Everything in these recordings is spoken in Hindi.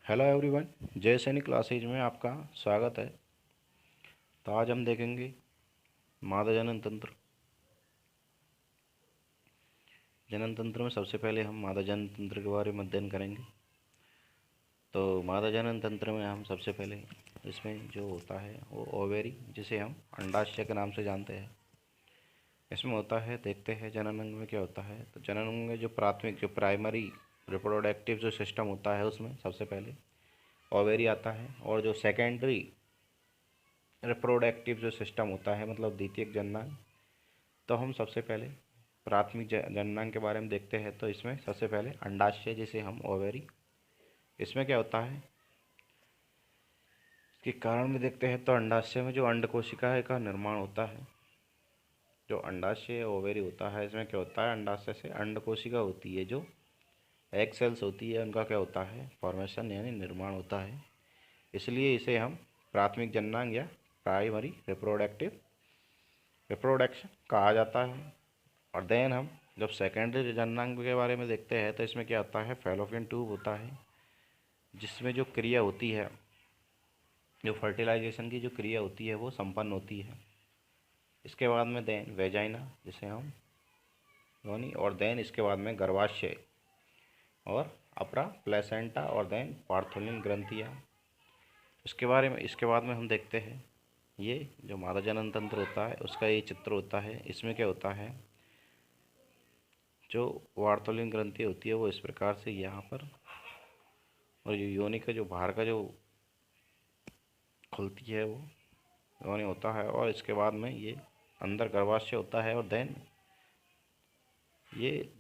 हेलो एवरीवन, जय सैनिक क्लासेज में आपका स्वागत है। तो आज हम देखेंगे मादा जनन तंत्र। जनन तंत्र में सबसे पहले हम मादा जनन तंत्र के बारे में अध्ययन करेंगे। तो मादा जनन तंत्र में हम सबसे पहले इसमें जो होता है वो ओवेरी, जिसे हम अंडाशय के नाम से जानते हैं, इसमें होता है। देखते हैं जनन अंग में क्या होता है। तो जनन अंग में जो प्राथमिक जो प्राइमरी रिप्रोडक्टिव जो सिस्टम होता है उसमें सबसे पहले ओवेरी आता है, और जो सेकेंडरी रिप्रोडक्टिव जो सिस्टम होता है मतलब द्वितीयक जननांग। तो हम सबसे पहले प्राथमिक जननांग के बारे में देखते हैं। तो इसमें सबसे पहले अंडाशय, जिसे हम ओवेरी, इसमें क्या होता है इसके कारण में देखते हैं। तो अंडाशय में जो अंड कोशिका का निर्माण होता है, जो अंडाशय ओवेरी होता है, इसमें क्या होता है, अंडाशय से अंड कोशिका होती है, जो एग सेल्स होती है, उनका क्या होता है, फॉर्मेशन यानी निर्माण होता है। इसलिए इसे हम प्राथमिक जननांग या प्राइमरी रिप्रोडक्शन कहा जाता है। और देन हम जब सेकेंडरी जननांग के बारे में देखते हैं तो इसमें क्या होता है, फैलोपियन ट्यूब होता है, जिसमें जो क्रिया होती है, जो फर्टिलाइजेशन की जो क्रिया होती है वो संपन्न होती है। इसके बाद में देन वेजाइना, जिसे हम योनि, और देन इसके बाद में गर्भाशय और अपरा प्लेसेंटा, और देन पार्थोनियन ग्रंथियाँ। इसके बाद में हम देखते हैं ये जो मादा जनन तंत्र होता है उसका ये चित्र होता है। इसमें क्या होता है, जो वार्तोलिन ग्रंथि होती है वो इस प्रकार से यहाँ पर, और जो योनि का जो बाहर का जो खुलती है वो योनि होता है। और इसके बाद में ये अंदर गर्भाशय होता है, और देन ये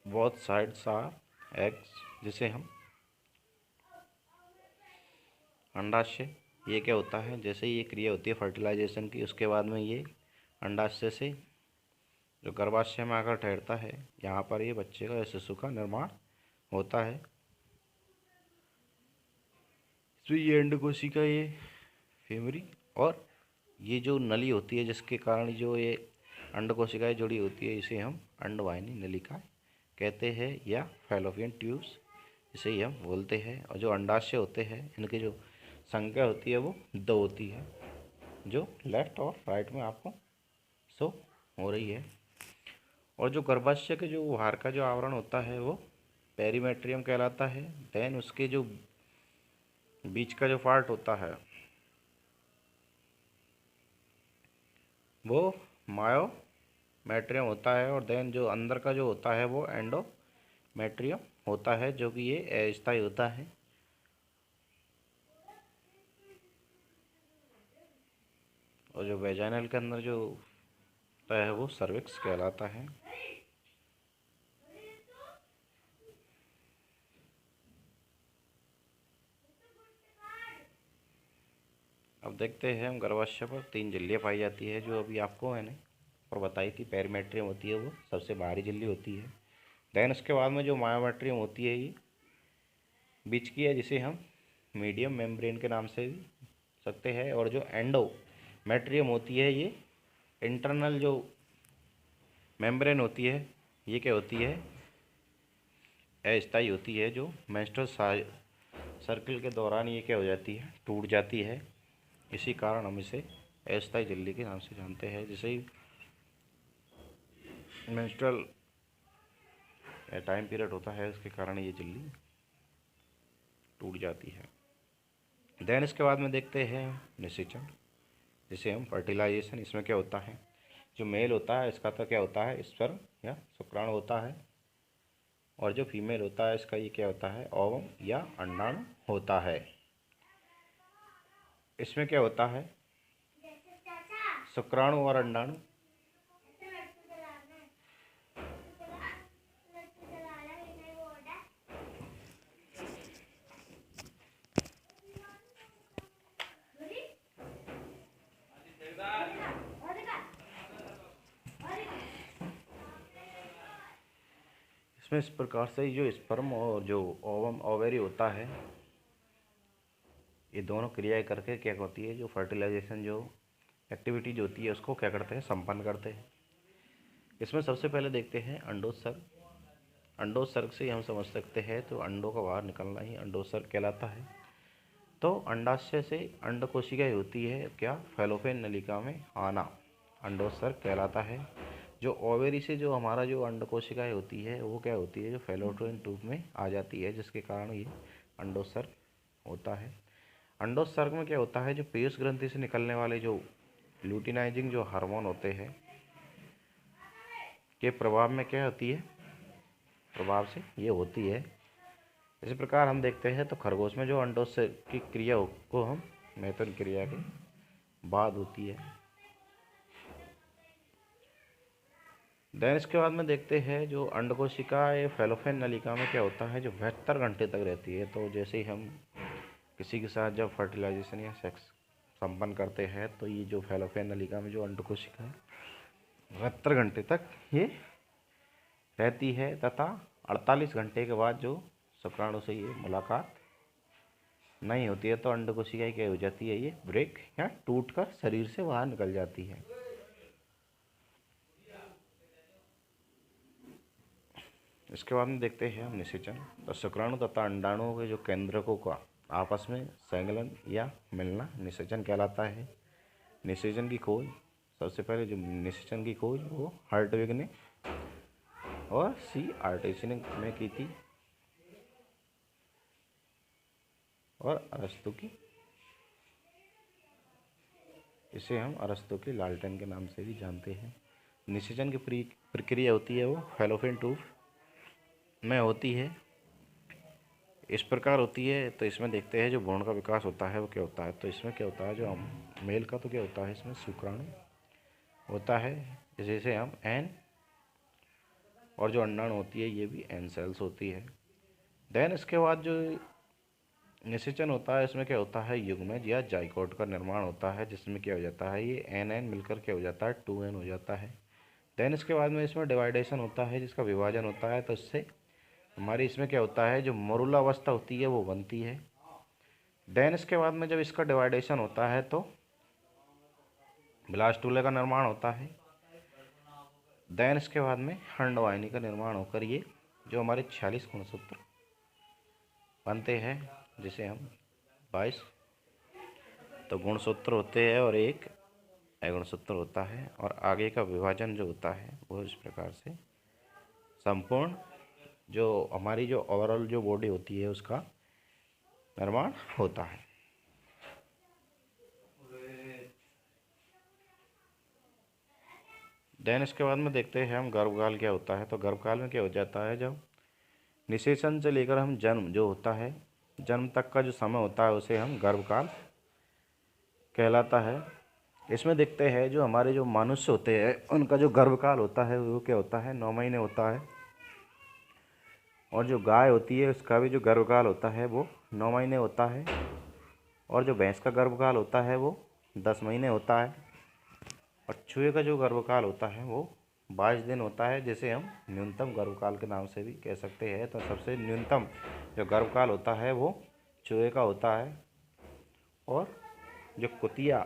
बोथ साइड्स आर एग्स, जिसे हम अंडाशय। ये क्या होता है, जैसे ये क्रिया होती है फर्टिलाइजेशन की, उसके बाद में ये अंडाशय से जो गर्भाशय में आकर ठहरता है, यहाँ पर ये बच्चे का, शिशु का निर्माण होता है। तो ये अंड कोशिका, ये फीमरी, और ये जो नली होती है जिसके कारण जो ये अंड कोशिकाएँ जुड़ी होती है, इसे हम अंडवाहिनी नलिका कहते हैं, या फैलोपियन ट्यूब्स इसे ही हम बोलते हैं। और जो अंडाशय होते हैं इनकी जो संख्या होती है वो 2 होती है, जो लेफ्ट और राइट में आपको शो हो रही है। और जो गर्भाशय के जो बाहर का जो आवरण होता है वो पेरीमेट्रियम कहलाता है। देन उसके जो बीच का जो पार्ट होता है वो मायोमेट्रियम होता है, और देन जो अंदर का जो होता है वो एंडोमेट्रियम होता है, जो कि ये अस्थायी होता है। और जो वेजाइनल के अंदर जो होता है वो सर्विक्स कहलाता है। अब देखते हैं हम गर्भाशय पर 3 झिल्लियाँ पाई जाती है, जो अभी आपको मैंने और बताई थी। पेरीमेट्रियम होती है, वो सबसे बाहरी झिल्ली होती है। देन उसके बाद में जो मायोमेट्रियम होती है ये बीच की है, जिसे हम मीडियम मेम्ब्रेन के नाम से भी सकते हैं। और जो एंडोमेट्रियम होती है ये इंटरनल जो मेम्ब्रेन होती है, ये क्या होती है, अस्थायी होती है, जो मेंस्ट्रुअल सर्किल के दौरान ये क्या हो जाती है, टूट जाती है। इसी कारण हम इसे अस्थायी झिल्ली के नाम से जानते हैं। जैसे ही मेंस्ट्रुअल टाइम पीरियड होता है उसके कारण ये झिल्ली टूट जाती है। देन इसके बाद में देखते हैं निषेचन, जिसे हम फर्टिलाइजेशन। इसमें क्या होता है, जो मेल होता है इसका तो क्या होता है, स्पर्म या शुक्राणु होता है, और जो फीमेल होता है इसका ये क्या होता है, ओवम या अंडाणु होता है। इसमें क्या होता है, शुक्राणु और अंडाणु इसमें इस प्रकार से जो स्पर्म और जो ओवम ओवेरी होता है, ये दोनों क्रियाएं करके क्या होती है, जो फर्टिलाइजेशन जो एक्टिविटी जो होती है उसको क्या करते हैं, संपन्न करते हैं। इसमें सबसे पहले देखते हैं अंडोत्सर्ग। अंडोत्सर्ग से हम समझ सकते हैं तो अंडों का बाहर निकलना ही अंडोत्सर्ग कहलाता है। तो अंडाशय से अंड कोशिकाएं होती है क्या, फैलोपियन नलिका में आना अंडोत्सर्ग कहलाता है। जो ओवेरी से जो हमारा जो अंड कोशिकाएं होती है वो क्या होती है, जो फैलोपियन ट्यूब में आ जाती है, जिसके कारण ये अंडोत्सर्ग होता है। अंडोत्सर्ग में क्या होता है, जो पीयूष ग्रंथि से निकलने वाले जो ल्यूटिनाइजिंग जो हार्मोन होते हैं के प्रभाव में क्या होती है, प्रभाव से ये होती है। इसी प्रकार हम देखते हैं तो खरगोश में जो अंडोत्सर्ग की क्रिया को हम मैथुन क्रिया के बाद होती है। देन इसके बाद में देखते हैं जो अंड कोशिका फैलोपियन नलिका में क्या होता है, जो 72 घंटे तक रहती है। तो जैसे ही हम किसी के साथ जब फर्टिलाइजेशन या सेक्स संपन्न करते हैं तो ये जो फैलोपियन नलिका में जो अंड कोशिका है 72 घंटे तक ये रहती है, तथा 48 घंटे के बाद जो शुक्राणु से ये मुलाकात नहीं होती है तो अंड कोशिका क्या हो जाती है, ये ब्रेक या टूटकर शरीर से बाहर निकल जाती है। इसके बाद में देखते हैं हम निषेचन। तो शुक्राणु तथा अंडाणुओं के जो केंद्रकों का आपस में संलग्न या मिलना निषेचन कहलाता है। निषेचन की खोज सबसे पहले जो निषेचन की खोज वो हर्टविग ने और सी आर्टेशियन में की थी और अरस्तु की, इसे हम अरस्तु की लालटेन के नाम से भी जानते हैं। निषेचन की प्रक्रिया होती है वो फैलोपियन ट्यूब में होती है, इस प्रकार होती है। तो इसमें देखते हैं जो भ्रूण का विकास होता है वो क्या होता है। तो इसमें क्या होता है, जो मेल का तो क्या होता है, इसमें शुक्राणु होता है जैसे हम एन, और जो अंडाणु होती है ये भी एन सेल्स होती है। देन इसके बाद जो निषेचन होता है इसमें क्या होता है, युग्मज या जाइगोट का निर्माण होता है, जिसमें क्या हो जाता है, ये एन एन मिलकर क्या हो जाता है, 2n हो जाता है। देन इसके बाद में इसमें डिवाइडेशन होता है, जिसका विभाजन होता है, तो इससे हमारी इसमें क्या होता है, जो मरुला अवस्था होती है वो बनती है। देन इसके बाद में जब इसका डिवाइडेशन होता है तो ब्लास्टुला का निर्माण होता है। देन इसके बाद में अंडवाहिनी का निर्माण होकर ये जो हमारे 46 गुणसूत्र बनते हैं, जिसे हम 22 तो गुणसूत्र होते हैं और एक अगुणसूत्र होता है, और आगे का विभाजन जो होता है वो इस प्रकार से संपूर्ण जो हमारी जो ओवरऑल जो बॉडी होती है उसका निर्माण होता है। देन इसके बाद में देखते हैं हम गर्भकाल क्या होता है। तो गर्भकाल में क्या हो जाता है, जब निषेचन से लेकर हम जन्म जो होता है, जन्म तक का जो समय होता है उसे हम गर्भकाल कहलाता है। इसमें देखते हैं जो हमारे जो मनुष्य होते हैं उनका जो गर्भकाल होता है वो क्या होता है, 9 महीने होता है, और जो गाय होती है उसका भी जो गर्भकाल होता है वो 9 महीने होता है, और जो भैंस का गर्भकाल होता है वो 10 महीने होता है, और चूहे का जो गर्भकाल होता है वो 22 दिन होता है, जिसे हम न्यूनतम गर्भकाल के नाम से भी कह सकते हैं। तो सबसे न्यूनतम जो गर्भकाल होता है वो चूहे का होता है, और जो कुतिया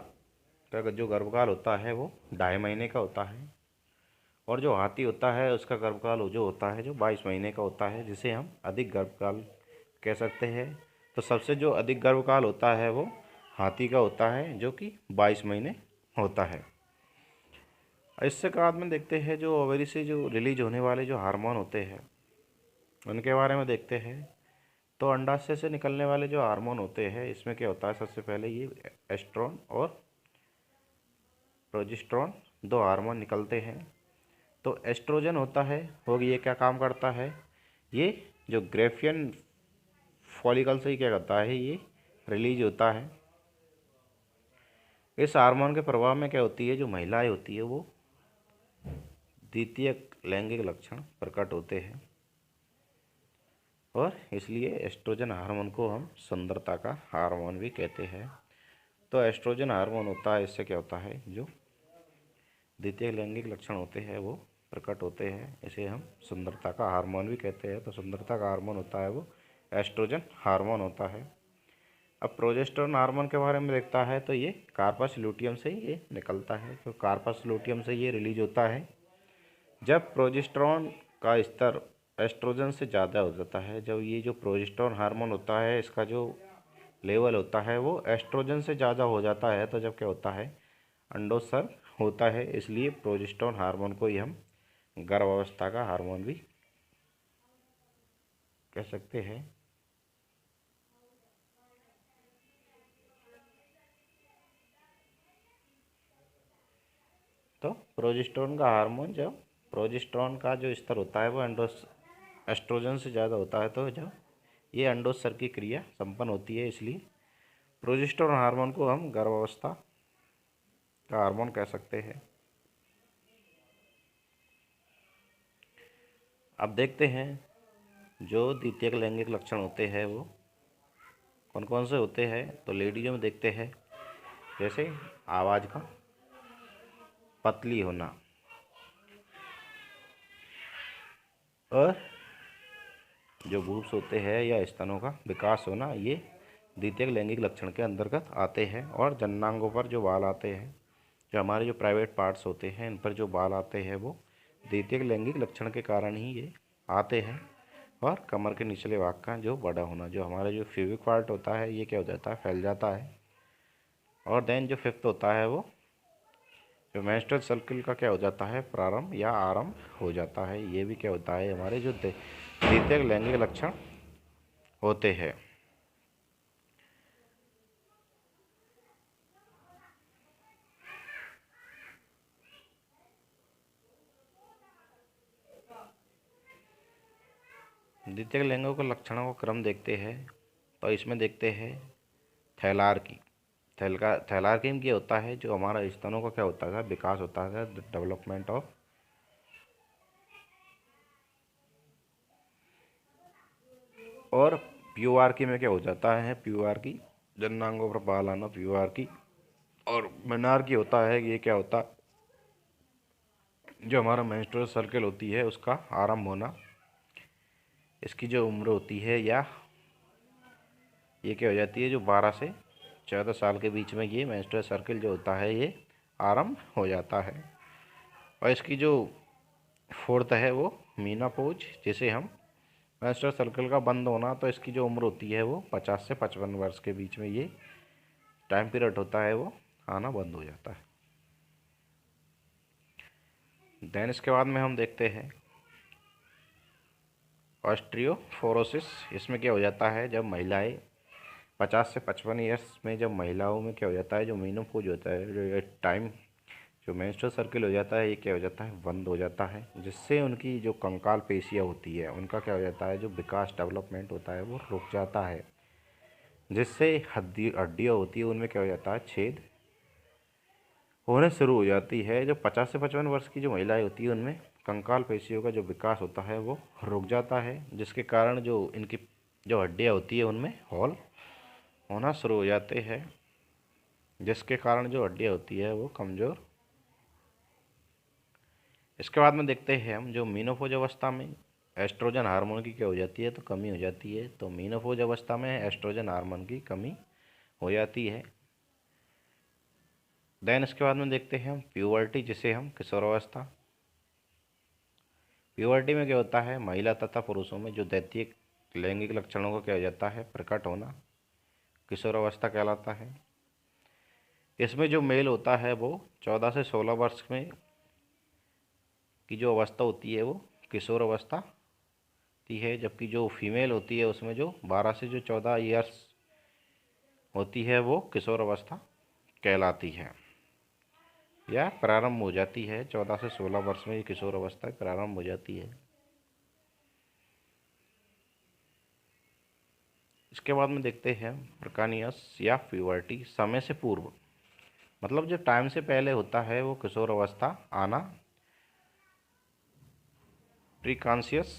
का जो गर्भकाल होता है वो 2.5 महीने का होता है, और जो हाथी होता है उसका गर्भकाल जो होता है जो 22 महीने का होता है, जिसे हम अधिक गर्भकाल कह सकते हैं। तो सबसे जो अधिक गर्भकाल होता है वो हाथी का होता है, जो कि 22 महीने होता है। इससे बाद में देखते हैं जो ओवरी से जो रिलीज होने वाले जो हार्मोन होते हैं उनके बारे में देखते हैं। तो अंडाशय से निकलने वाले जो हार्मोन होते हैं इसमें क्या होता है, सबसे पहले ये एस्ट्रोन और प्रोजेस्टेरोन 2 हार्मोन निकलते हैं। तो एस्ट्रोजन होता है वो ये क्या काम करता है, ये जो ग्रेफियन फॉलिकल से ही क्या करता है, ये रिलीज होता है। इस हार्मोन के प्रभाव में क्या होती है, जो महिलाएं होती है वो द्वितीय लैंगिक लक्षण प्रकट होते हैं, और इसलिए एस्ट्रोजन हार्मोन को हम सुंदरता का हार्मोन भी कहते हैं। तो एस्ट्रोजन हार्मोन होता है, इससे क्या होता है, जो द्वितीय लैंगिक लक्षण होते हैं वो प्रकट होते हैं, इसे हम सुंदरता का हार्मोन भी कहते हैं। तो सुंदरता का हार्मोन होता है वो एस्ट्रोजन हार्मोन होता है। अब प्रोजेस्टेरोन हार्मोन के बारे में देखता है तो ये कार्पस लूटियम से ये निकलता है। तो कार्पस लूटियम से ये रिलीज होता है। जब प्रोजेस्टेरोन का स्तर एस्ट्रोजन से ज़्यादा हो जाता है। जब ये जो प्रोजेस्टेरोन हार्मोन होता है इसका जो लेवल होता है वो एस्ट्रोजन से ज़्यादा हो जाता है, तो जब क्या होता है अंडोत्सर्ग होता है। इसलिए प्रोजेस्टेरोन हार्मोन को ही हम गर्भावस्था का हार्मोन भी कह सकते हैं। तो प्रोजेस्टेरोन का हार्मोन, जब प्रोजेस्टेरोन का जो स्तर होता है वो एस्ट्रोजन से ज़्यादा होता है, तो जब ये अंडोत्सर्ग की क्रिया संपन्न होती है, इसलिए प्रोजेस्टेरोन हार्मोन को हम गर्भावस्था का हार्मोन कह सकते हैं। अब देखते हैं जो द्वितीयक लैंगिक लक्षण होते हैं वो कौन कौन से होते हैं। तो लेडीजों में देखते हैं जैसे आवाज़ का पतली होना और जो बूब्स होते हैं या स्तनों का विकास होना, ये द्वितीयक लैंगिक लक्षण के अंतर्गत आते हैं। और जननांगों पर जो बाल आते हैं, जो हमारे जो प्राइवेट पार्ट्स होते हैं इन पर जो बाल आते हैं वो द्वितीयक लैंगिक लक्षण के कारण ही ये आते हैं। और कमर के निचले भाग का जो बड़ा होना, जो हमारा जो फ्यूबिक पार्ट होता है ये क्या हो जाता है, फैल जाता है। और देन जो फिफ्थ होता है वो जो मेंस्ट्रुअल सर्किल का क्या हो जाता है, प्रारंभ या आरंभ हो जाता है। ये भी क्या होता है, हमारे जो द्वितीयक लैंगिक लक्षण होते हैं। द्वितीयक लिंगों के लक्षणों का क्रम देखते हैं। तो इसमें देखते हैं थैलार्की। थैलार्की में क्या होता है, जो हमारा स्तनों का क्या होता है, विकास होता है, डेवलपमेंट ऑफ। और प्यूआर्की में क्या हो जाता है, प्यूआर्की जननांगों पर बाल आना, प्यूआर्की। और मेनार्की होता है, ये क्या होता है, जो हमारा मेंस्ट्रुअल सर्किल होती है उसका आरंभ होना। इसकी जो उम्र होती है या ये क्या हो जाती है, जो 12 से 14 साल के बीच में ये मेंस्ट्रुअल सर्किल जो होता है ये आरंभ हो जाता है। और इसकी जो फोर्थ है वो मीनापोज, जिसे हम मेंस्ट्रुअल सर्किल का बंद होना, तो इसकी जो उम्र होती है वो 50 से 55 वर्ष के बीच में ये टाइम पीरियड होता है वो आना बंद हो जाता है। देन इसके बाद में हम देखते हैं ऑस्टियोपोरोसिस। इसमें क्या हो जाता है, जब महिलाएं 50 से 55 ईयर्स में जब महिलाओं में क्या हो जाता है, जो मीनोपॉज होता है, जो ये टाइम जो मेंस्ट्रुअल सर्किल हो जाता है ये क्या हो जाता है, बंद हो जाता है। जिससे उनकी जो कंकाल पेशियाँ होती है उनका क्या हो जाता है, जो विकास डेवलपमेंट होता है वो रुक जाता है। जिससे हड्डियाँ होती है उनमें क्या हो जाता है, छेद होने शुरू हो जाती है। जो 50 से 55 वर्ष की जो महिलाएं होती है उनमें कंकाल पेशियों का जो विकास होता है वो रुक जाता है, जिसके कारण जो इनकी जो हड्डियाँ होती है उनमें हॉल होना शुरू हो जाते हैं, जिसके कारण जो हड्डियाँ होती है वो कमज़ोर। इसके बाद में देखते हैं हम जो मीनोपॉज अवस्था में एस्ट्रोजन हार्मोन की क्या हो जाती है, तो कमी हो जाती है। तो मीनोपॉज अवस्था में एस्ट्रोजन हार्मोन की कमी हो जाती है। देन इसके बाद में देखते हैं हम प्यूबर्टी, जिसे हम किशोरावस्था। प्यूबर्टी में क्या होता है, महिला तथा पुरुषों में जो द्वितीयक लैंगिक लक्षणों को क्या हो जाता है, प्रकट होना, किशोरावस्था कहलाता है। इसमें जो मेल होता है वो 14 से 16 वर्ष में की जो अवस्था होती है वो किशोर अवस्था होती है, जबकि जो फीमेल होती है उसमें जो 12 से जो 14 ईयर्स होती है वो किशोर अवस्था कहलाती है या प्रारंभ हो जाती है। 14 से 16 वर्ष में ये किशोर अवस्था प्रारंभ हो जाती है। इसके बाद में देखते हैं प्रकानियस या प्यूबर्टी समय से पूर्व, मतलब जो टाइम से पहले होता है वो किशोर अवस्था आना, प्रीकॉन्शियस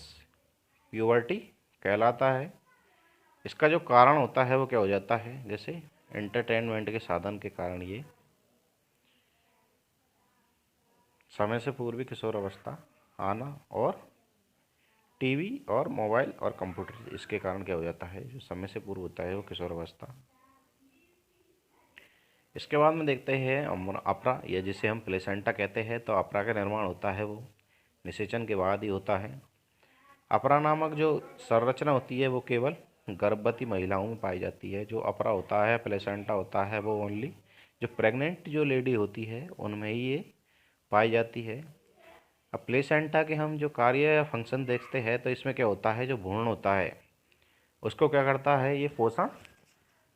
प्यूबर्टी कहलाता है। इसका जो कारण होता है वो क्या हो जाता है, जैसे एंटरटेनमेंट के साधन के कारण ये समय से पूर्व किशोर अवस्था आना, और टीवी और मोबाइल और कंप्यूटर, इसके कारण क्या हो जाता है, जो समय से पूर्व होता है वो किशोर अवस्था। इसके बाद में देखते हैं अपरा, या जिसे हम प्लेसेंटा कहते हैं। तो अपरा का निर्माण होता है वो निषेचन के बाद ही होता है। अपरा नामक जो संरचना होती है वो केवल गर्भवती महिलाओं में पाई जाती है। जो अपरा होता है, प्लेसेंटा होता है, वो ओनली जो प्रेग्नेंट जो लेडी होती है उनमें ही ये पाई जाती है। अब प्लेसेंटा के हम जो कार्य या फंक्शन देखते हैं तो इसमें क्या होता है, जो भ्रूण होता है उसको क्या करता है, ये पोषण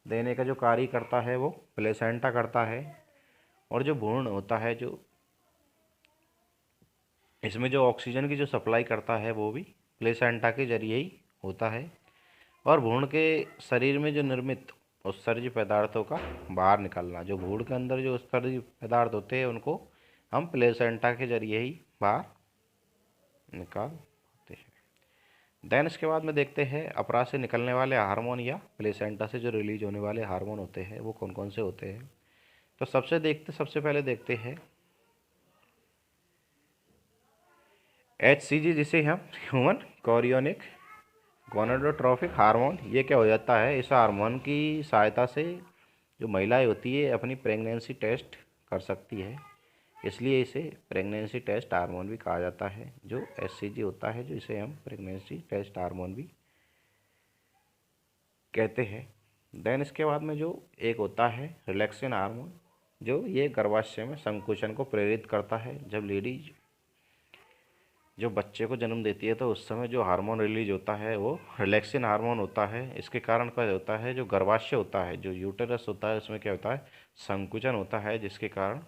देने का जो कार्य करता है वो प्लेसेंटा करता है। और जो भ्रूण होता है, जो इसमें जो ऑक्सीजन की जो सप्लाई करता है वो भी प्लेसेंटा के जरिए ही होता है। और भ्रूण के शरीर में जो निर्मित उत्सर्ज्य पदार्थों का बाहर निकलना, जो भ्रूण के अंदर जो उत्सर्ज्य पदार्थ होते हैं उनको हम प्लेसेंटा के जरिए ही बाहर निकालते हैं। देन इसके बाद में देखते हैं अपरा से निकलने वाले हार्मोन या प्लेसेंटा से जो रिलीज होने वाले हार्मोन होते हैं वो कौन कौन से होते हैं। तो सबसे पहले देखते हैं HCG, जिसे हम ह्यूमन कोरियोनिक गोनाडोट्रोफिक हार्मोन। ये क्या हो जाता है, इस हार्मोन की सहायता से जो महिलाएं होती है अपनी प्रेगनेंसी टेस्ट कर सकती है, इसलिए इसे प्रेगनेंसी टेस्ट हार्मोन भी कहा जाता है। जो HCG होता है, जो इसे हम प्रेगनेंसी टेस्ट हार्मोन भी कहते हैं। देन इसके बाद में जो एक होता है रिलैक्सिन हार्मोन, जो ये गर्भाशय में संकुचन को प्रेरित करता है। जब लेडीज जो बच्चे को जन्म देती है तो उस समय जो हार्मोन रिलीज होता है वो रिलैक्सिन हार्मोन होता है। इसके कारण क्या होता है, जो गर्भाशय होता है, जो यूटेरस होता है, उसमें क्या होता है, संकुचन होता है, जिसके कारण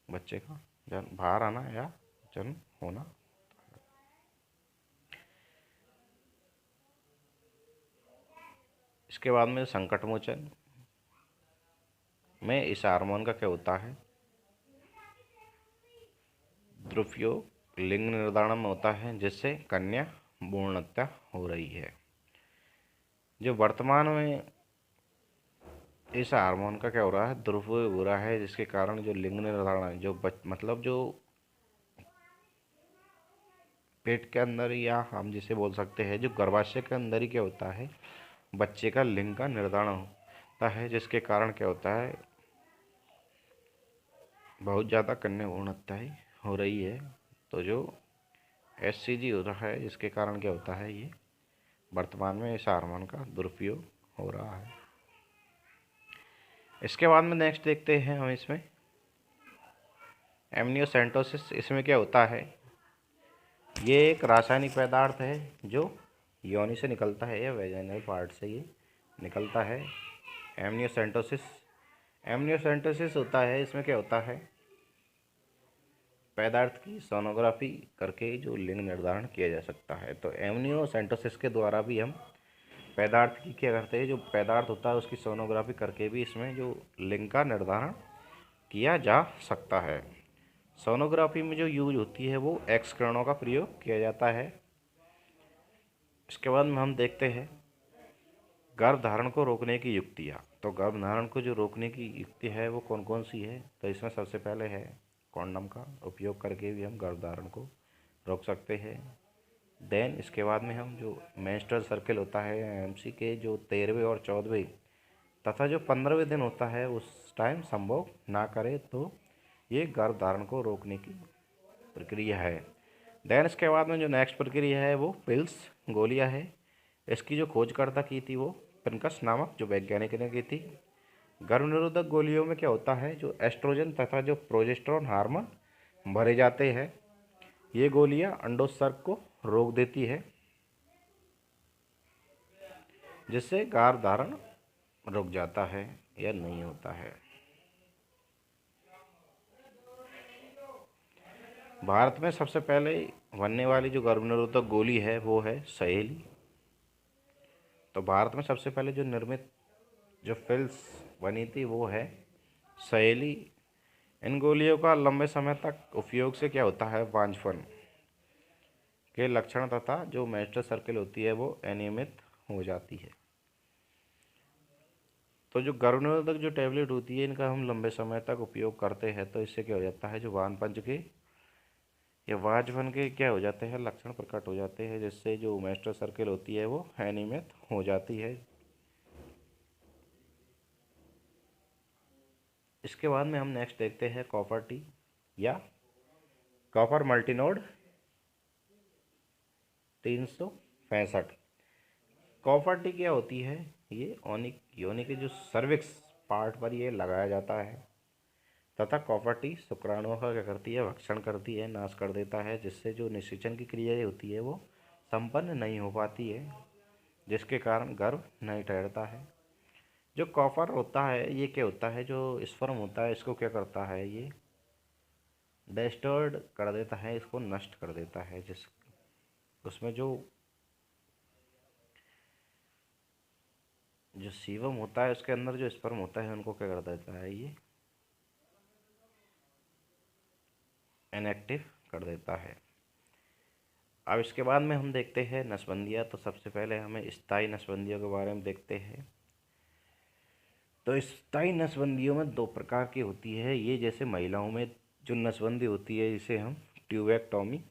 बच्चे का जन्म बाहर आना या जन्म होना। इसके बाद में संकट मोचन में इस हार्मोन का क्या होता है, दुरुपयोग लिंग निर्धारण में होता है, जिससे कन्या भ्रूण हत्या हो रही है। जो वर्तमान में इस हार्मोन का क्या हो रहा है, दुरुपयोग हो रहा है, जिसके कारण जो लिंग निर्धारण जो मतलब जो पेट के अंदर, या हम जिसे बोल सकते हैं जो गर्भाशय के अंदर ही क्या होता है, बच्चे का लिंग का निर्धारण होता है, जिसके कारण क्या होता है, बहुत ज़्यादा कन्या भ्रूण हत्याएं हो रही है। तो जो HCG हो रहा है, इसके कारण क्या होता है, ये वर्तमान में इस हार्मोन का दुरुपयोग हो रहा है। इसके बाद में नेक्स्ट देखते हैं हम इसमें एमनियोसेंटोसिस। इसमें क्या होता है, ये एक रासायनिक पदार्थ है जो योनि से निकलता है या वेजाइनल पार्ट से ये निकलता है। एमनियोसेंटोसिस होता है, इसमें क्या होता है, पदार्थ की सोनोग्राफी करके जो लिंग निर्धारण किया जा सकता है। तो एमनियोसेंटोसिस के द्वारा भी हम पदार्थ की क्या करते हैं, जो पदार्थ होता है उसकी सोनोग्राफी करके भी इसमें जो लिंग का निर्धारण किया जा सकता है। सोनोग्राफी में जो यूज होती है वो एक्स किरणों का प्रयोग किया जाता है। इसके बाद में हम देखते हैं गर्भधारण को रोकने की युक्तियाँ। तो गर्भधारण को जो रोकने की युक्ति है वो कौन कौन सी है, तो इसमें सबसे पहले है कॉन्डम का उपयोग करके भी हम गर्भधारण को रोक सकते हैं। देन इसके बाद में हम जो मेंस्ट्रुअल सर्किल होता है MC के जो 13वें और 14वें तथा जो 15वें दिन होता है उस टाइम संभोग ना करे तो ये गर्भधारण को रोकने की प्रक्रिया है। देन इसके बाद में जो नेक्स्ट प्रक्रिया है वो पिल्स गोलियां है। इसकी जो खोजकर्ता की थी वो पिनकस नामक जो वैज्ञानिक ने की थी। गर्भनिरोधक गोलियों में क्या होता है, जो एस्ट्रोजन तथा जो प्रोजेस्टेरोन हार्मोन भरे जाते हैं। ये गोलियां अंडोत्सर्ग को रोक देती है, जिससे गर्भधारण रुक जाता है या नहीं होता है। भारत में सबसे पहले बनने वाली जो गर्भनिरोधक गोली है वो है सहेली। तो भारत में सबसे पहले जो निर्मित जो पिल्स बनी थी वो है सहेली। इन गोलियों का लंबे समय तक उपयोग से क्या होता है, बांझपन के लक्षण तथा जो मेंस्ट्रुअल सर्किल होती है वो अनियमित हो जाती है। तो जो गर्भनिरोधक जो टैबलेट होती है इनका हम लंबे समय तक उपयोग करते हैं तो इससे क्या हो जाता है, जो वानपंच के या वाजपन के क्या हो जाते हैं, लक्षण प्रकट हो जाते हैं, जिससे जो मेंस्ट्रुअल सर्किल होती है वो अनियमित हो जाती है। इसके बाद में हम नेक्स्ट देखते हैं कॉपर टी या कॉपर मल्टीनोड 365। कॉपर टी क्या होती है? ये योनि के जो सर्विक्स पार्ट पर ये लगाया जाता है तथा कॉपर टी शुक्राणुओं का क्या करती है? भक्षण करती है, नाश कर देता है, जिससे जो निषेचन की क्रिया होती है वो संपन्न नहीं हो पाती है, जिसके कारण गर्भ नहीं ठहरता है। जो कॉपर होता है ये क्या होता है? जो स्पर्म होता है इसको क्या करता है? ये डिस्टॉर्ड कर देता है, इसको नष्ट कर देता है, जिस उसमें जो सीवम होता है उसके अंदर जो स्पर्म होता है उनको क्या कर देता है? ये इनएक्टिव कर देता है। अब इसके बाद में हम देखते हैं नसबंदियाँ। तो सबसे पहले हमें स्थायी नसबंदियों के बारे में देखते हैं। तो स्थायी नसबंदियों में दो प्रकार की होती है। ये जैसे महिलाओं में जो नसबंदी होती है इसे हम ट्यूबेक्टोमी,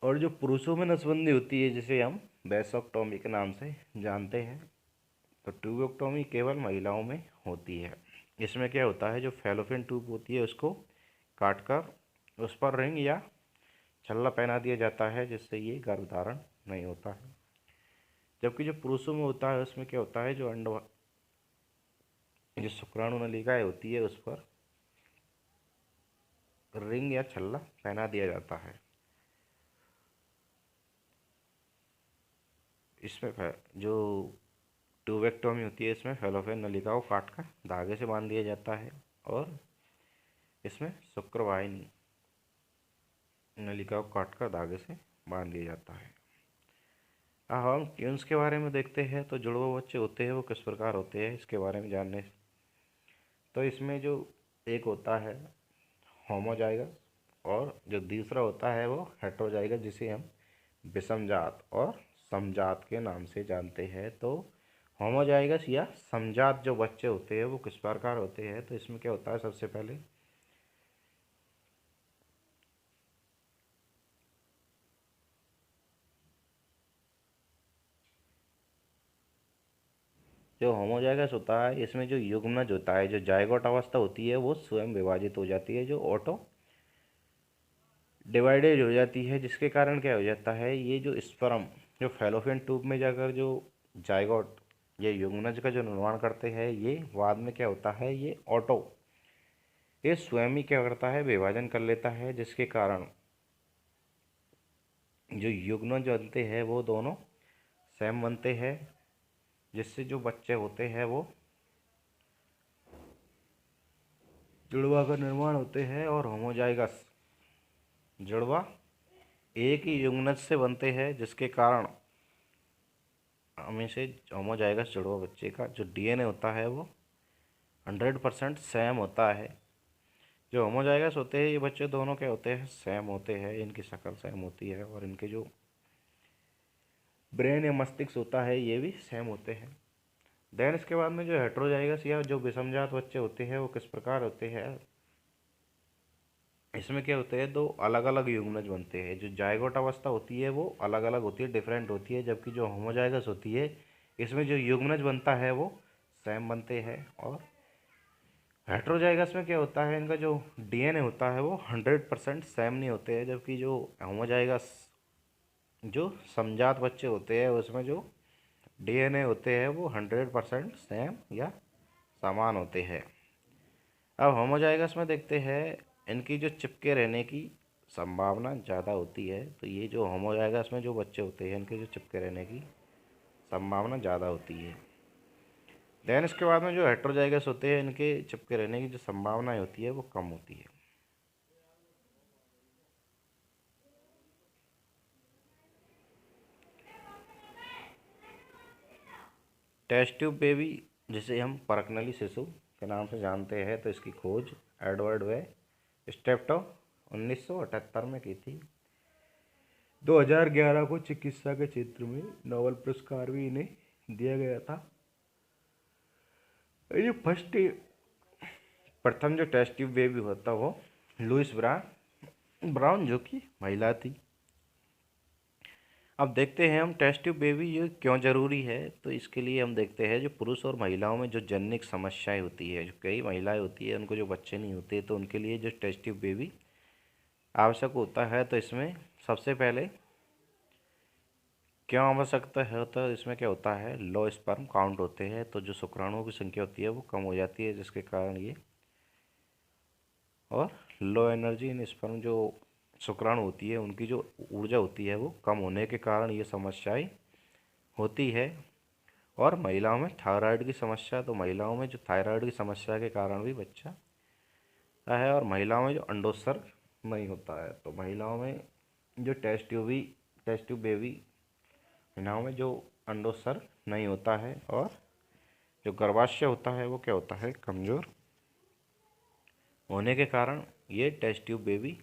और जो पुरुषों में नसबंदी होती है जिसे हम वैसोक्टोमी के नाम से जानते हैं। तो ट्यूबेक्टोमी केवल महिलाओं में होती है। इसमें क्या होता है? जो फैलोपियन ट्यूब होती है उसको काटकर उस पर रिंग या छल्ला पहना दिया जाता है, जिससे ये गर्भधारण नहीं होता है। जबकि जो पुरुषों में होता है उसमें क्या होता है? जो शुक्राणु नलिकाएं होती है उस पर रिंग या छल्ला पहना दिया जाता है। इसमें जो ट्यूबेक्टोमी होती है इसमें फैलोपियन नलिका को काटकर धागे से बांध दिया जाता है और इसमें शुक्रवाहिनी नलिका को काटकर धागे से बांध दिया जाता है। अब हम ट्यून्स के बारे में देखते हैं। तो जुड़वा बच्चे होते हैं वो किस प्रकार होते हैं इसके बारे में जानने। तो इसमें जो एक होता है होमोजाइगस और जो दूसरा होता है वो हेटेरोजाइगस, जिसे हम विषमजात और समजात के नाम से जानते हैं। तो होमोजाइगस या समजात जो बच्चे होते हैं वो किस प्रकार होते हैं? तो इसमें क्या होता है? सबसे पहले जो होमोजाइगस होता है इसमें जो युग्मनज होता है, जो जाइगोट अवस्था होती है वो स्वयं विभाजित हो जाती है, जो ऑटो डिवाइडेड हो जाती है, जिसके कारण क्या हो जाता है? ये जो स्पर्म जो फैलोपियन ट्यूब में जाकर जो जाइगोट ये युग्मनज का जो निर्माण करते हैं, ये बाद में क्या होता है? ये स्वयं ही क्या करता है? विभाजन कर लेता है, जिसके कारण जो युग्मनज बनते हैं वो दोनों सेम बनते हैं, जिससे जो बच्चे होते हैं वो जुड़वा का निर्माण होते हैं। और होमोजाइगस जुड़वा एक ही युग्मनज से बनते हैं, जिसके कारण हमें से होमोजाइगस जुड़वा बच्चे का जो डीएनए होता है वो 100% सेम होता है। जो होमोजाइगस होते हैं ये बच्चे दोनों क्या होते हैं? सेम होते हैं, इनकी शक्ल सेम होती है और इनके जो ब्रेन या मस्तिष्क होता है ये भी सेम होते हैं। देन इसके बाद में जो हेटेरोजाइगस या जो विषमजात बच्चे होते हैं वो किस प्रकार होते हैं? इसमें क्या होते हैं? दो अलग अलग युग्मनज बनते हैं। जो जाइगोट अवस्था होती है वो अलग अलग होती है, डिफरेंट होती है, जबकि जो होमोजाइगस होती है इसमें जो युग्मनज बनता है वो सेम बनते हैं। और हेटेरोजाइगस में क्या होता है? इनका जो डीएनए होता है वो 100% सेम नहीं होते हैं, जबकि जो होमोजाइगस जो समजात बच्चे होते हैं उसमें जो डीएनए होते हैं वो 100% सेम या समान होते हैं। अब होमोजाइगस में देखते हैं इनकी जो चिपके रहने की संभावना ज़्यादा होती है। तो ये जो होमोजाइगस में जो बच्चे होते हैं इनके जो चिपके रहने की संभावना ज़्यादा होती है। देन इसके बाद में जो हेटेरोजाइगस होते हैं इनके चिपके रहने की जो संभावना होती है वो कम होती है। टेस्ट ट्यूब बेबी जिसे हम परकनली शिशु के नाम से जानते हैं, तो इसकी खोज एडवर्ड वे स्टेप्टो 1978 में की थी। 2011 को चिकित्सा के क्षेत्र में नोबेल पुरस्कार भी इन्हें दिया गया था। ये प्रथम जो टेस्ट ट्यूब बेबी हुआ था वो लुइस ब्राउन जो कि महिला थी। अब देखते हैं हम टेस्ट ट्यूब बेबी ये क्यों ज़रूरी है। तो इसके लिए हम देखते हैं जो पुरुष और महिलाओं में जो जननिक समस्याएं होती है, जो कई महिलाएं होती है उनको जो बच्चे नहीं होते, तो उनके लिए जो टेस्ट ट्यूब बेबी आवश्यक होता है। तो इसमें सबसे पहले क्यों आवश्यकता है, तो इसमें क्या होता है, लो स्पर्म काउंट होते हैं, तो जो शुक्राणुओं की संख्या होती है वो कम हो जाती है, जिसके कारण ये, और लो एनर्जी इन स्पर्म, जो शुक्राणु होती है उनकी जो ऊर्जा होती है वो कम होने के कारण ये समस्याएं होती है। और महिलाओं में थायराइड की समस्या, तो महिलाओं में जो थायराइड की समस्या के कारण भी बच्चा है, और महिलाओं में जो अंडोत्सर्ग नहीं होता है, तो महिलाओं में जो टेस्ट ट्यूब बेबी, महिलाओं में जो अंडोत्सर्ग नहीं होता है, और जो गर्भाशय होता है वो क्या होता है, कमज़ोर होने के कारण ये टेस्ट ट्यूब बेबी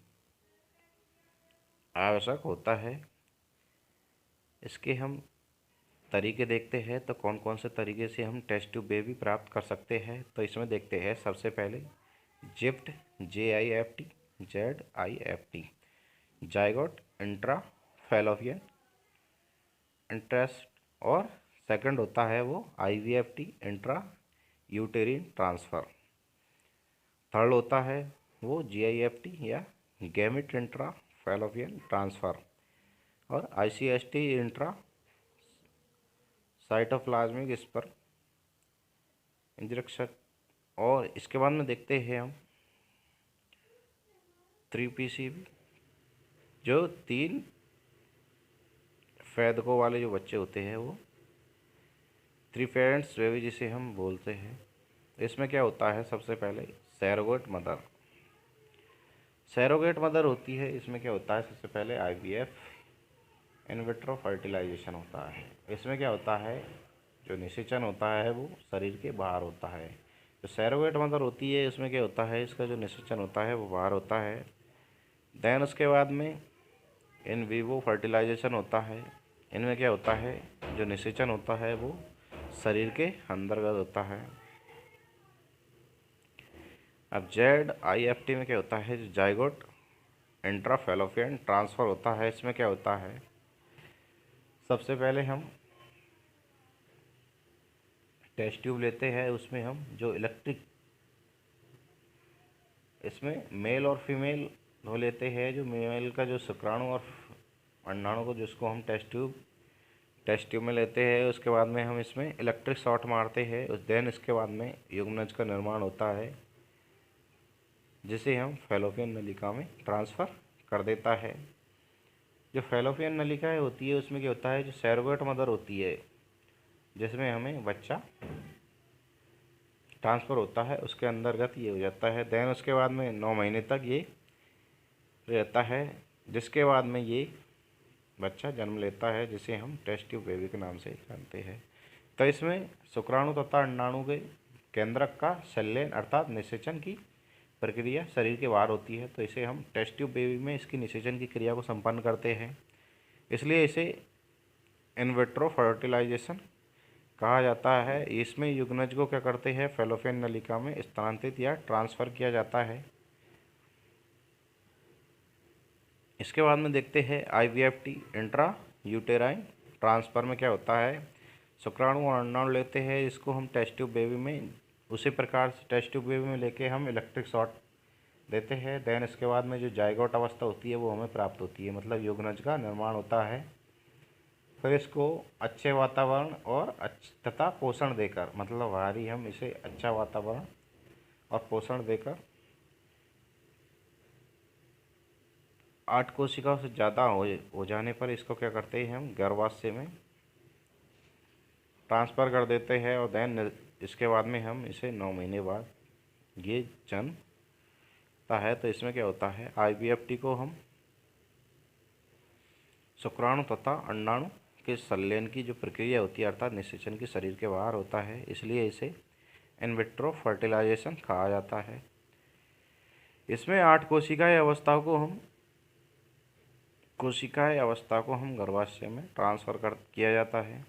आवश्यक होता है। इसके हम तरीके देखते हैं, तो कौन कौन से तरीके से हम टेस्ट ट्यूब बेबी प्राप्त कर सकते हैं, तो इसमें देखते हैं सबसे पहले gift, ZIFT, zygote intra fallopian interest, और सेकंड होता है वो IVFT, इंट्रा यूटेरिन ट्रांसफ़र। थर्ड होता है वो GIFT या गैमेट इंट्रा फैलोपियन ट्रांसफ़र, और ICST, intra cytoplasmic sperm injection. और इसके बाद में देखते हैं हम 3PCB, जो 3 फैदकों वाले जो बच्चे होते हैं वो 3 पेरेंट्स बेबी जिसे हम बोलते हैं। इसमें क्या होता है, सबसे पहले सैरोगेट मदर, सैरोगेट मदर होती है। इसमें क्या होता है, सबसे पहले IVF, इन विट्रो फर्टिलाइजेशन होता है। इसमें क्या होता है, जो निषेचन होता है वो शरीर के बाहर होता है। जो सैरोगेट मदर होती है इसमें क्या होता है, इसका जो निषेचन होता है वो बाहर होता है। देन उसके बाद में इन विवो फर्टिलाइजेशन होता है। इनमें क्या होता है, जो निषेचन होता है वो शरीर के अंतर्गत होता है। अब ZIFT में क्या होता है, जो जाइगोट इंट्रा फैलोपियन ट्रांसफ़र होता है। इसमें क्या होता है, सबसे पहले हम टेस्ट ट्यूब लेते हैं, उसमें हम जो इलेक्ट्रिक, इसमें मेल और फीमेल हो लेते हैं। जो मेल का जो शुक्राणु और अंडाणु को, जिसको हम टेस्ट ट्यूब में लेते हैं, उसके बाद में हम इसमें इलेक्ट्रिक शॉट मारते हैं। देन इसके बाद में युग्मनज का निर्माण होता है, जिसे हम फैलोपियन नलिका में ट्रांसफ़र कर देता है। जो फैलोपियन नलिकाएँ होती है उसमें क्या होता है, जो सैरोगेट मदर होती है जिसमें हमें बच्चा ट्रांसफ़र होता है, उसके अंतर्गत ये हो जाता है। देन उसके बाद में 9 महीने तक ये रहता है, जिसके बाद में ये बच्चा जन्म लेता है, जिसे हम टेस्ट ट्यूब बेबी के नाम से जानते हैं। तो इसमें शुक्राणु तथा अंडाणु के केंद्रक का संलयन अर्थात निषेचन की प्रक्रिया शरीर के बाहर होती है, तो इसे हम टेस्ट ट्यूब बेबी में इसकी निषेचन की क्रिया को संपन्न करते हैं, इसलिए इसे इन विट्रो फर्टिलाइजेशन कहा जाता है। इसमें युग्मनज को क्या करते हैं, फैलोपियन नलिका में स्थानांतरित या ट्रांसफ़र किया जाता है। इसके बाद में देखते हैं IVFT, इंट्रा यूटेराइन ट्रांसफ़र में क्या होता है, शुक्राणु और अंडाणु लेते हैं, इसको हम टेस्ट ट्यूब बेबी में उसी प्रकार से टेस्ट ट्यूब बेबी में लेके हम इलेक्ट्रिक शॉट देते हैं। देन इसके बाद में जो जाइगोट अवस्था होती है वो हमें प्राप्त होती है, मतलब युग्मनज का निर्माण होता है। फिर इसको अच्छे वातावरण और तथा पोषण देकर, मतलब बाहरी हम इसे अच्छा वातावरण और पोषण देकर 8 कोशिकाओं से ज़्यादा हो जाने पर इसको क्या करते हैं, हम गर्भाशय में ट्रांसफ़र कर देते हैं। और देन इसके बाद में हम इसे 9 महीने बाद ये जन्मता है। तो इसमें क्या होता है, IVFT को हम शुक्राणु तथा अंडाणु के संलयन की जो प्रक्रिया होती है अर्थात निषेचन की शरीर के बाहर होता है, इसलिए इसे इन विट्रो फर्टिलाइजेशन कहा जाता है। इसमें 8 कोशिकाएं अवस्था को हम गर्भाशय में ट्रांसफ़र कर किया जाता है।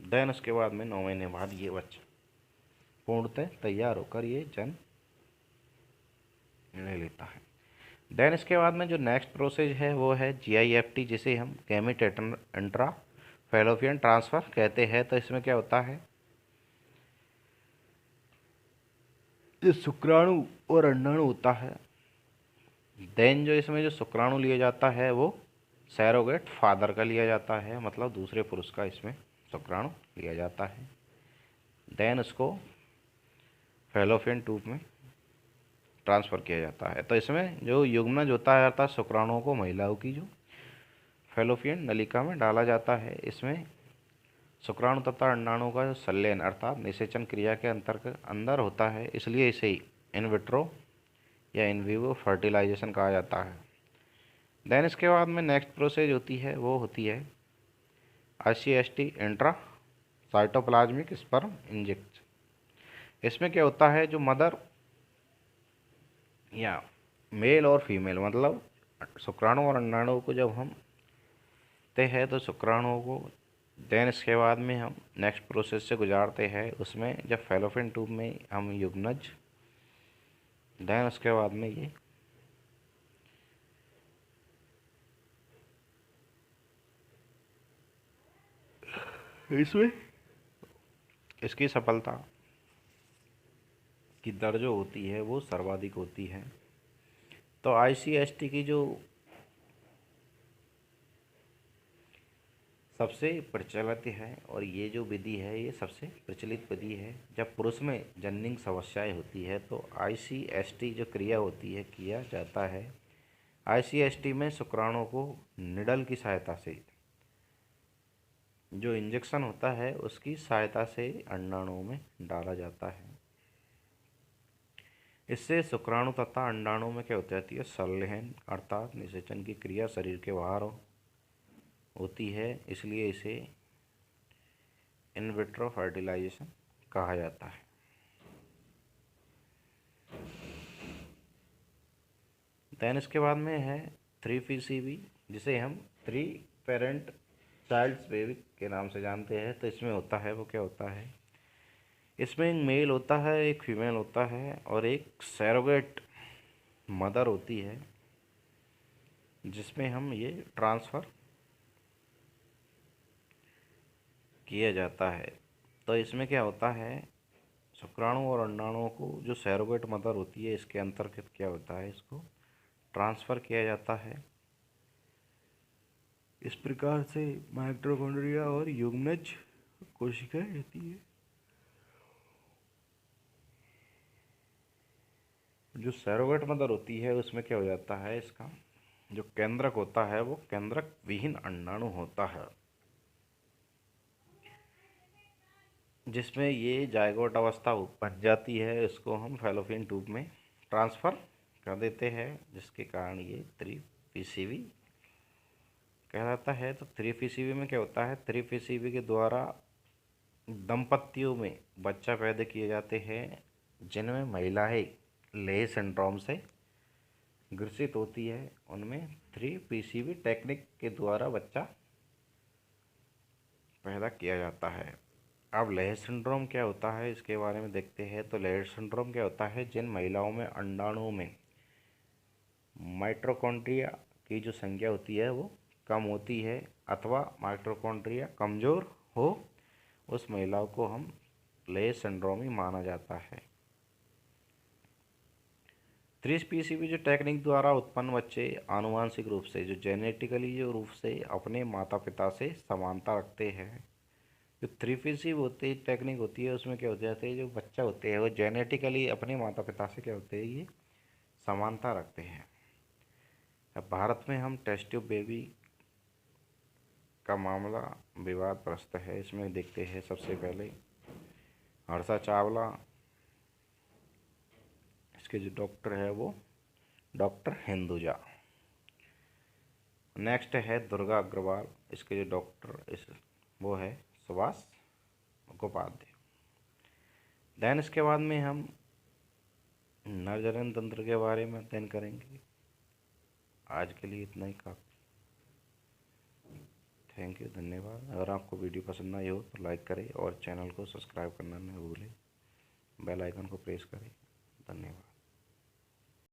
देन उसके बाद में 9 महीने बाद ये बच्चा पूर्णतः तैयार होकर ये जन्म ले लेता है। देन इसके बाद में जो नेक्स्ट प्रोसेस है वो है GIFT, जिसे हम गैमेट इंट्रा फैलोपियन ट्रांसफ़र कहते हैं। तो इसमें क्या होता है, जो शुक्राणु और अंडाणु होता है देन जो इसमें जो शुक्राणु लिया जाता है वो सैरोगेट फादर का लिया जाता है, मतलब दूसरे पुरुष का इसमें शुक्राणु लिया जाता है। देन उसको फैलोपियन ट्यूब में ट्रांसफ़र किया जाता है। तो इसमें जो युग्मनज होता है अर्थात शुक्राणुओं को महिलाओं की जो फैलोपियन नलिका में डाला जाता है। इसमें शुक्राणु तथा अंडाणु का जो संलयन अर्थात निषेचन क्रिया के अंदर होता है, इसलिए इसे इन विट्रो या इन विवो फर्टिलाइजेशन कहा जाता है। देन इसके बाद में नेक्स्ट प्रोसेस होती है वो होती है ICST intra cytoplasmic sperm injection. इसमें क्या होता है, जो मदर या मेल और फीमेल मतलब शुक्राणु और अंडाणु को जब हम ते हैं तो शुक्राणुओं को देन इसके बाद में हम नेक्स्ट प्रोसेस से गुजारते हैं, उसमें जब फैलोपियन ट्यूब में हम युग्मनज, देन उसके बाद में ये इसमें इसकी सफलता की दर जो होती है वो सर्वाधिक होती है। तो ICST की जो सबसे प्रचलित है और ये जो विधि है ये सबसे प्रचलित विधि है, जब पुरुष में जननिंग समस्याएं होती है तो ICST जो क्रिया होती है किया जाता है। ICST में शुक्राणुओं को निडल की सहायता से जो इंजेक्शन होता है उसकी सहायता से अंडाणुओं में डाला जाता है। इससे शुक्राणु तथा अंडाणु में क्या होती जाती है, संलयन अर्थात निषेचन की क्रिया शरीर के बाहर होती है, इसलिए इसे इन विट्रो फर्टिलाइजेशन कहा जाता है। देन इसके बाद में है 3PCB, जिसे हम 3 पेरेंट चाइल्ड्स बेबी के नाम से जानते हैं। तो इसमें होता है वो क्या होता है, इसमें एक मेल होता है, एक फीमेल होता है और एक सैरोगेट मदर होती है, जिसमें हम ये ट्रांसफ़र किया जाता है। तो इसमें क्या होता है, शुक्राणु और अंडाणुओं को जो सैरोगेट मदर होती है इसके अंतर्गत क्या होता है, इसको ट्रांसफ़र किया जाता है। इस प्रकार से माइटोकॉन्ड्रिया और युग्मनज कोशिकाएं रहती है। जो सैरोगेट मदर होती है उसमें क्या हो जाता है, इसका जो केंद्रक होता है वो केंद्रक विहीन अंडाणु होता है, जिसमें ये जायगोट अवस्था बन जाती है। इसको हम फैलोपियन ट्यूब में ट्रांसफ़र कर देते हैं, जिसके कारण ये 3PCB कहलाता है। तो 3PCB में क्या होता है, 3PCB के द्वारा दंपतियों में बच्चा पैदा किए जाते हैं, जिनमें महिलाएं लेह सिंड्रोम से ग्रसित होती है। उनमें 3PCB टेक्निक के द्वारा बच्चा पैदा किया जाता है। अब लेह सिंड्रोम क्या होता है इसके बारे में देखते हैं। तो लेह सिंड्रोम क्या होता है, जिन महिलाओं में अंडाणुओं में माइटोकॉन्ड्रिया की जो संख्या होती है वो कम होती है अथवा माइटोकॉन्ड्रिया कमज़ोर हो, उस महिलाओं को हम लेह सिंड्रोमी माना जाता है। 3PCB जो टेक्निक द्वारा उत्पन्न बच्चे आनुवांशिक रूप से जो जेनेटिकली जो रूप से अपने माता पिता से समानता रखते हैं। जो 3PCB होती टेक्निक होती है उसमें क्या होते जाते हैं, जो बच्चा होते हैं वो जेनेटिकली अपने माता पिता से क्या होते हैं, ये समानता रखते हैं। अब भारत में हम टेस्ट ट्यूब बेबी का मामला विवादग्रस्त है। इसमें देखते हैं सबसे पहले हर्षा चावला, इसके जो डॉक्टर है वो डॉक्टर हिंदुजा। नेक्स्ट है दुर्गा अग्रवाल, इसके जो डॉक्टर वो है सुभाष उपाध्याय। देन इसके बाद में हम नरजनन तंत्र के बारे में अध्ययन करेंगे। आज के लिए इतना ही काफ़ी। थैंक यू, धन्यवाद। अगर आपको वीडियो पसंद आई हो तो लाइक करें और चैनल को सब्सक्राइब करना न भूलें, बेल आइकन को प्रेस करें। धन्यवाद।